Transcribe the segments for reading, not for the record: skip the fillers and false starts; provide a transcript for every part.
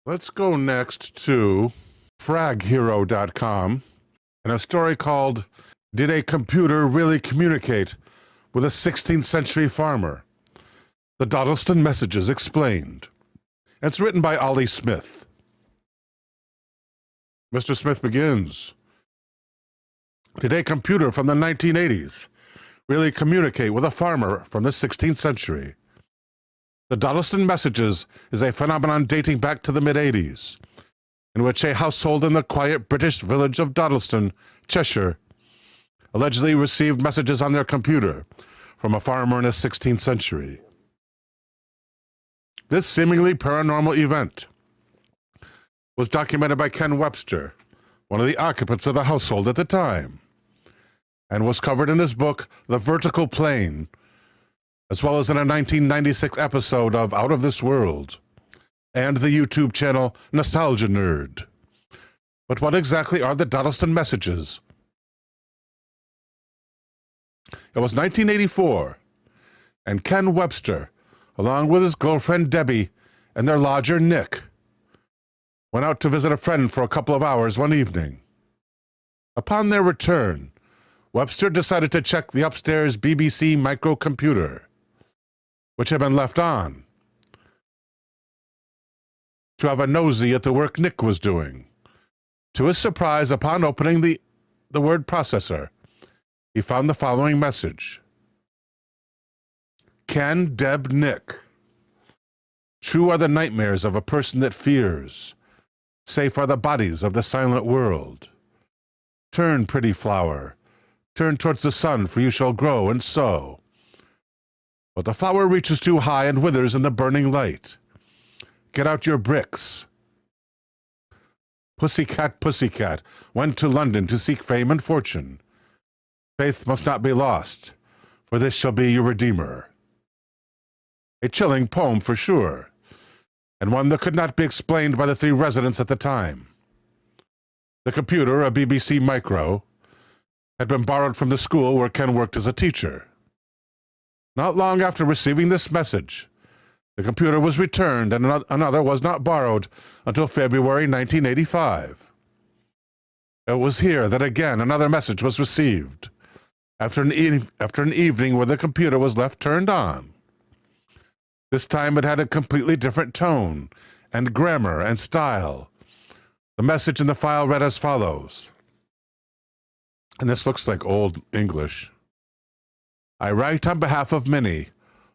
Let's go next to fraghero.com and a story called Did a Computer Really Communicate with a 16th Century Farmer? The Dodleston Messages Explained. It's written by Ollie Smith. Mr. Smith begins. Did a computer from the 1980s really communicate with a farmer from the 16th century? The Dodleston Messages is a phenomenon dating back to the mid-80s, in which a household in the quiet British village of Dodleston, Cheshire, allegedly received messages on their computer from a farmer in the 16th century. This seemingly paranormal event was documented by Ken Webster, one of the occupants of the household at the time, and was covered in his book, The Vertical Plane, as well as in a 1996 episode of Out of This World, and the YouTube channel Nostalgia Nerd. But what exactly are the Dodleston Messages? It was 1984, and Ken Webster, along with his girlfriend Debbie and their lodger Nick, went out to visit a friend for a couple of hours one evening. Upon their return, Webster decided to check the upstairs BBC microcomputer, which had been left on, to have a nosy at the work Nick was doing. To his surprise, upon opening the word processor, he found the following message. Ken, Deb, Nick. True are the nightmares of a person that fears. Safe are the bodies of the silent world. Turn, pretty flower. Turn towards the sun, for you shall grow and sow. But the flower reaches too high and withers in the burning light. Get out your bricks. Pussycat, pussycat, went to London to seek fame and fortune. Faith must not be lost, for this shall be your redeemer. A chilling poem for sure, and one that could not be explained by the three residents at the time. The computer, a BBC Micro, had been borrowed from the school where Ken worked as a teacher. Not long after receiving this message, the computer was returned and another was not borrowed until February 1985. It was here that again another message was received, after an evening where the computer was left turned on. This time it had a completely different tone and grammar and style. The message in the file read as follows, and this looks like Old English. I write on behalf of many.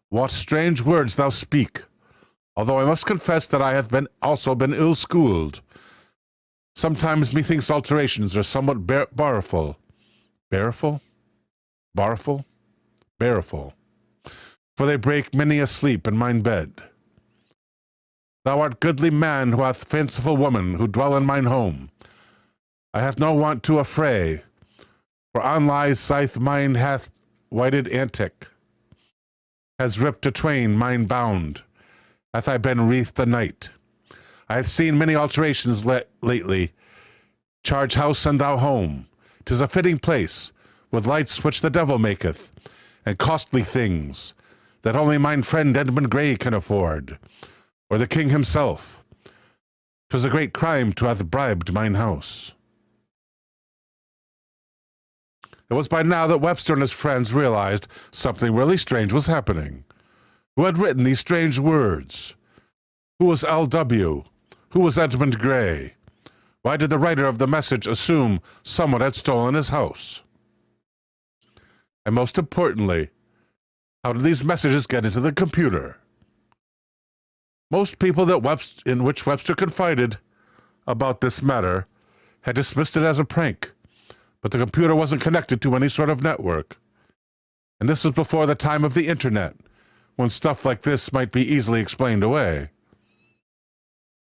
What strange words thou speak, although I must confess that I have also been ill-schooled. Sometimes methinks alterations are somewhat bareful. Bareful? Barful? Bareful. For they break many a sleep in mine bed. Thou art goodly man who hath fanciful woman who dwell in mine home. I have no want to affray, for on lies scythe mine hath whited antic, has ripped a twain mine bound, hath I been wreathed the night. I have seen many alterations lately. Charge house and thou home. 'Tis a fitting place, with lights which the devil maketh, and costly things, that only mine friend Edmund Gray can afford, or the king himself. 'Twas a great crime to have bribed mine house. It was by now that Webster and his friends realized something really strange was happening. Who had written these strange words? Who was L.W.? Who was Edmund Gray? Why did the writer of the message assume someone had stolen his house? And most importantly, how did these messages get into the computer? Most people in which Webster confided about this matter had dismissed it as a prank, but the computer wasn't connected to any sort of network. And this was before the time of the internet, when stuff like this might be easily explained away.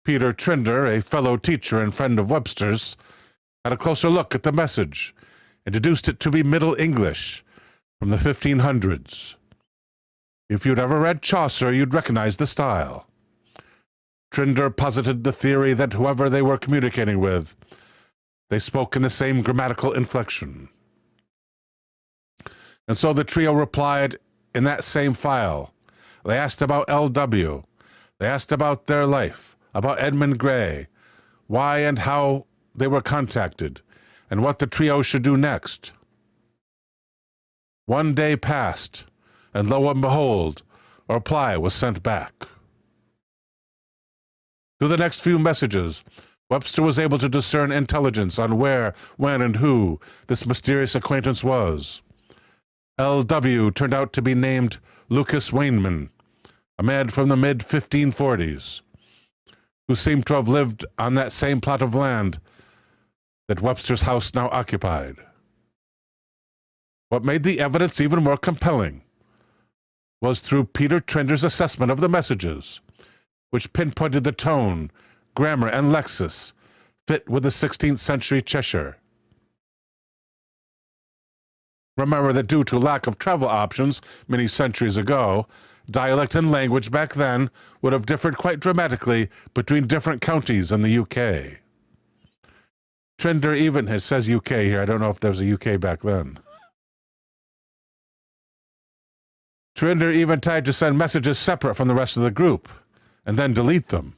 Peter Trinder, a fellow teacher and friend of Webster's, had a closer look at the message and deduced it to be Middle English from the 1500s. If you'd ever read Chaucer, you'd recognize the style. Trinder posited the theory that whoever they were communicating with, they spoke in the same grammatical inflection. And so the trio replied in that same file. They asked about L.W. They asked about their life, about Edmund Gray, why and how they were contacted, and what the trio should do next. One day passed, and lo and behold, a reply was sent back. Through the next few messages, Webster was able to discern intelligence on where, when, and who this mysterious acquaintance was. L.W. turned out to be named Lucas Weinman, a man from the mid-1540s, who seemed to have lived on that same plot of land that Webster's house now occupied. What made the evidence even more compelling was through Peter Trinder's assessment of the messages, which pinpointed the tone, grammar, and lexis fit with the 16th century Cheshire. Remember that due to lack of travel options many centuries ago, dialect and language back then would have differed quite dramatically between different counties in the UK. Trinder even, it says UK here, I don't know if there was a UK back then. Trinder even tried to send messages separate from the rest of the group, and then delete them,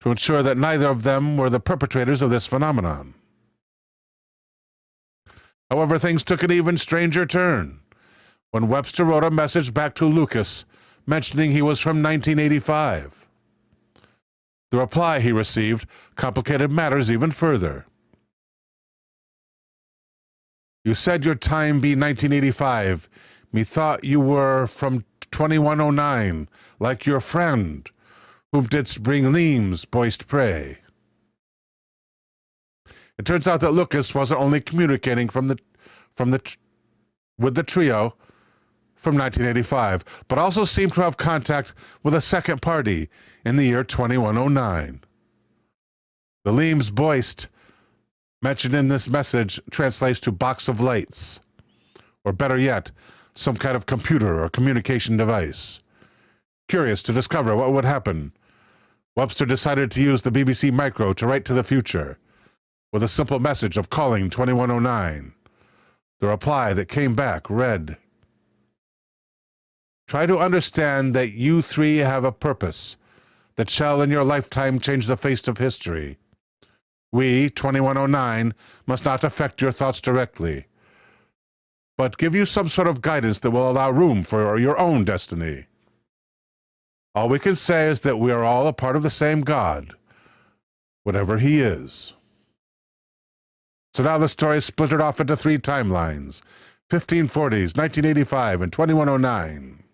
to ensure that neither of them were the perpetrators of this phenomenon. However, things took an even stranger turn when Webster wrote a message back to Lucas mentioning he was from 1985. The reply he received complicated matters even further. You said your time be 1985. Methought you were from 2109, like your friend, whom didst bring leames, boist pray. It turns out that Lucas wasn't only communicating with the trio from 1985, but also seemed to have contact with a second party in the year 2109. The leames boist mentioned in this message translates to box of lights, or better yet, some kind of computer or communication device. Curious to discover what would happen, Webster decided to use the BBC Micro to write to the future, with a simple message of calling 2109. The reply that came back read, "Try to understand that you three have a purpose that shall in your lifetime change the face of history. We, 2109, must not affect your thoughts directly, but give you some sort of guidance that will allow room for your own destiny. All we can say is that we are all a part of the same God, whatever he is." So now the story is splintered off into 3 timelines, 1540s, 1985, and 2109.